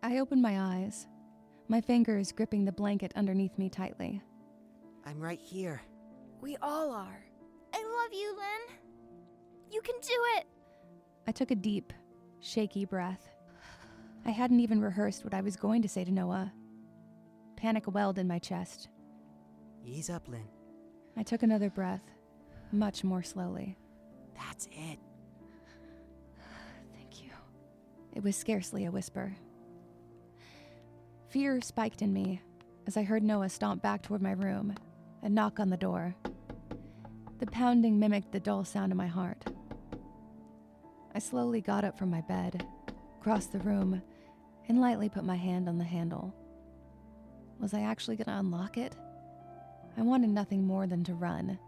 I opened my eyes, my fingers gripping the blanket underneath me tightly. I'm right here. We all are. I love you, Linne. You can do it. I took a deep, shaky breath. I hadn't even rehearsed what I was going to say to Noah. Panic welled in my chest. Ease up, Linne. I took another breath, much more slowly. That's it. Thank you. It was scarcely a whisper. Fear spiked in me as I heard Noah stomp back toward my room and knock on the door. The pounding mimicked the dull sound of my heart. I slowly got up from my bed, crossed the room, and lightly put my hand on the handle. Was I actually going to unlock it? I wanted nothing more than to run.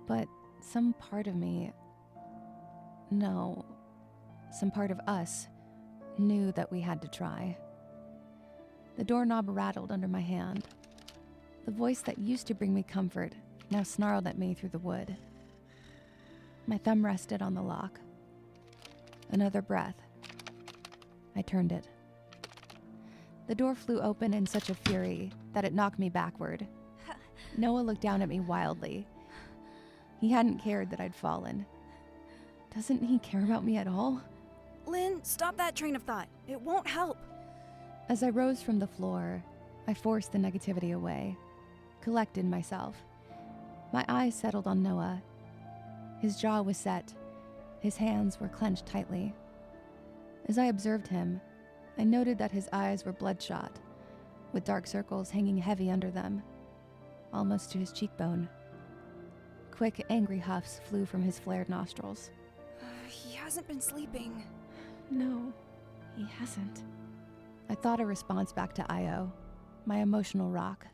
But some part of me, no, some part of us, knew that we had to try. The doorknob rattled under my hand. The voice that used to bring me comfort now snarled at me through the wood. My thumb rested on the lock. Another breath. I turned it. The door flew open in such a fury that it knocked me backward. Noah looked down at me wildly. He hadn't cared that I'd fallen. Doesn't he care about me at all? Linne, stop that train of thought. It won't help. As I rose from the floor, I forced the negativity away, collected myself. My eyes settled on Noah. His jaw was set. His hands were clenched tightly. As I observed him, I noted that his eyes were bloodshot, with dark circles hanging heavy under them, almost to his cheekbone. Quick, angry huffs flew from his flared nostrils. He hasn't been sleeping. No, he hasn't. I thought a response back to Io, my emotional rock.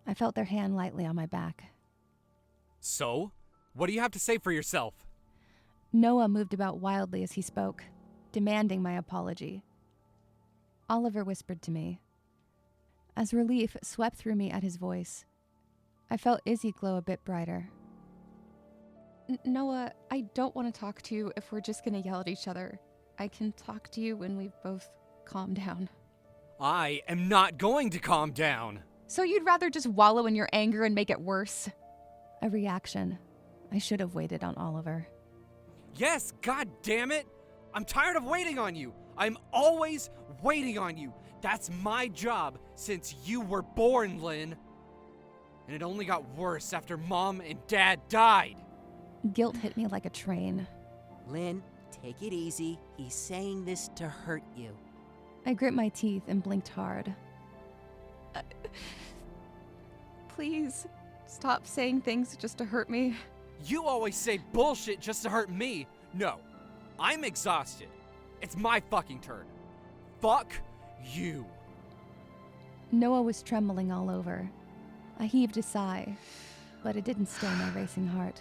I felt their hand lightly on my back. So, what do you have to say for yourself? Noah moved about wildly as he spoke, demanding my apology. Oliver whispered to me. As relief swept through me at his voice, I felt Izzy glow a bit brighter. Noah, I don't want to talk to you if we're just going to yell at each other. I can talk to you when we've both calmed down. I am not going to calm down. So you'd rather just wallow in your anger and make it worse? A reaction. I should have waited on Oliver. Yes, god damn it! I'm tired of waiting on you. I'm always waiting on you. That's my job since you were born, Linne. And it only got worse after Mom and Dad died. Guilt hit me like a train. Linne, take it easy. He's saying this to hurt you. I grit my teeth and blinked hard. Please, stop saying things just to hurt me. You always say bullshit just to hurt me. No, I'm exhausted. It's my fucking turn. Fuck you. Noah was trembling all over. I heaved a sigh, but it didn't still my racing heart.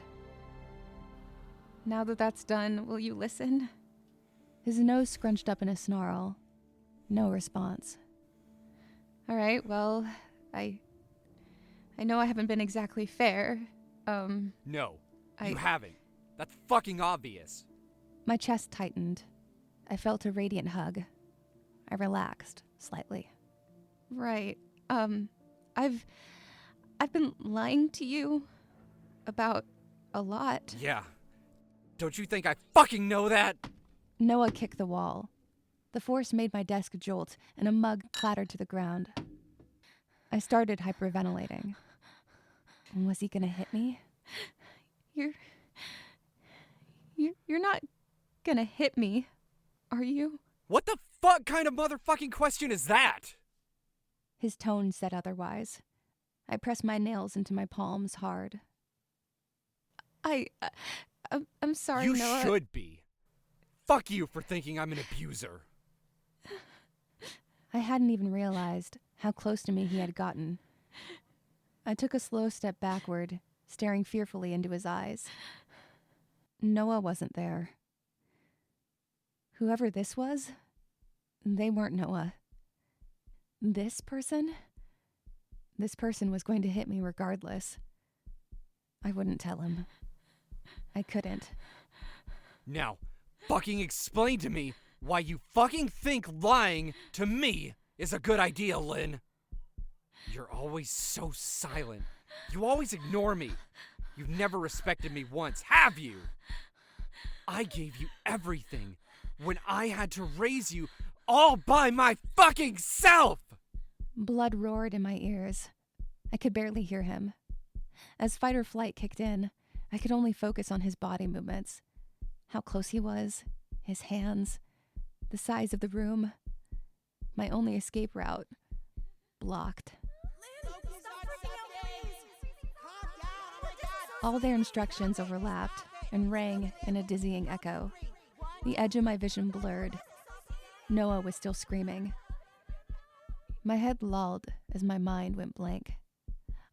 Now that that's done, will you listen? His nose scrunched up in a snarl. No response. All right, well, I know I haven't been exactly fair. No, you haven't. That's fucking obvious. My chest tightened. I felt a radiant hug. I relaxed slightly. Right. I've been lying to you about a lot. Yeah. Don't you think I fucking know that? Noah kicked the wall. The force made my desk jolt, and a mug clattered to the ground. I started hyperventilating. Was he gonna hit me? You're not gonna hit me, are you? What the fuck kind of motherfucking question is that? His tone said otherwise. I pressed my nails into my palms hard. I'm sorry, You Noah. should be. Fuck you for thinking I'm an abuser. I hadn't even realized how close to me he had gotten. I took a slow step backward, staring fearfully into his eyes. Noah wasn't there. Whoever this was, they weren't Noah. This person was going to hit me regardless. I wouldn't tell him. I couldn't. Now, fucking explain to me why you fucking think lying to me is a good idea, Linne. You're always so silent. You always ignore me. You've never respected me once, have you? I gave you everything when I had to raise you all by my fucking self! Blood roared in my ears. I could barely hear him. As fight or flight kicked in, I could only focus on his body movements. How close he was, his hands, the size of the room. My only escape route, blocked. All their instructions overlapped and rang in a dizzying echo. The edge of my vision blurred. Noah was still screaming. My head lulled as my mind went blank.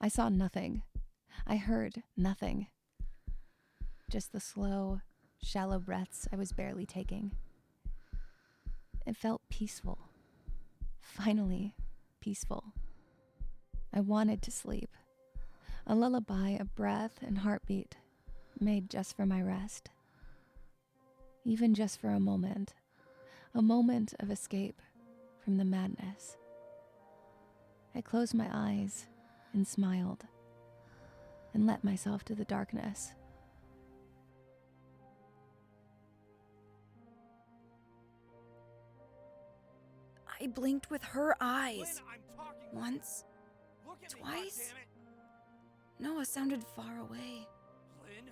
I saw nothing. I heard nothing. Just the slow, shallow breaths I was barely taking. It felt peaceful. Finally, peaceful. I wanted to sleep. A lullaby of breath and heartbeat made just for my rest. Even just for a moment of escape from the madness. I closed my eyes and smiled and let myself to the darkness. I blinked with her eyes. Linne, I'm talking. Once, Look at me, twice. goddammit. Noah sounded far away. Linne,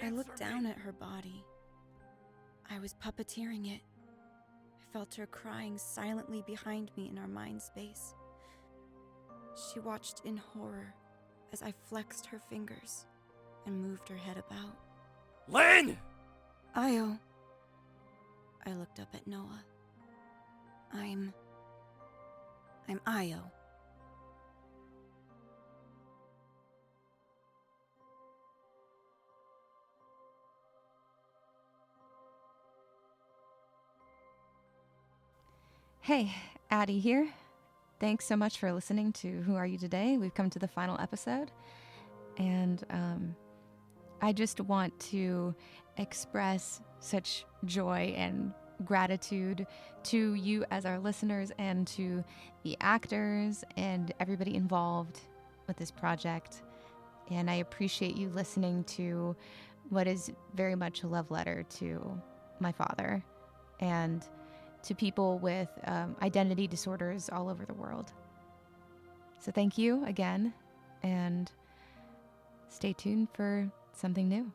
I looked answer down me. at her body. I was puppeteering it. I felt her crying silently behind me in our mind space. She watched in horror as I flexed her fingers and moved her head about. Linne! Io. I looked up at Noah. I'm Io. Hey, Addie here. Thanks so much for listening to Who Are You Today? We've come to the final episode. And I just want to express such joy and gratitude to you as our listeners and to the actors and everybody involved with this project. And I appreciate you listening to what is very much a love letter to my father and to people with identity disorders all over the world. So thank you again, and stay tuned for something new.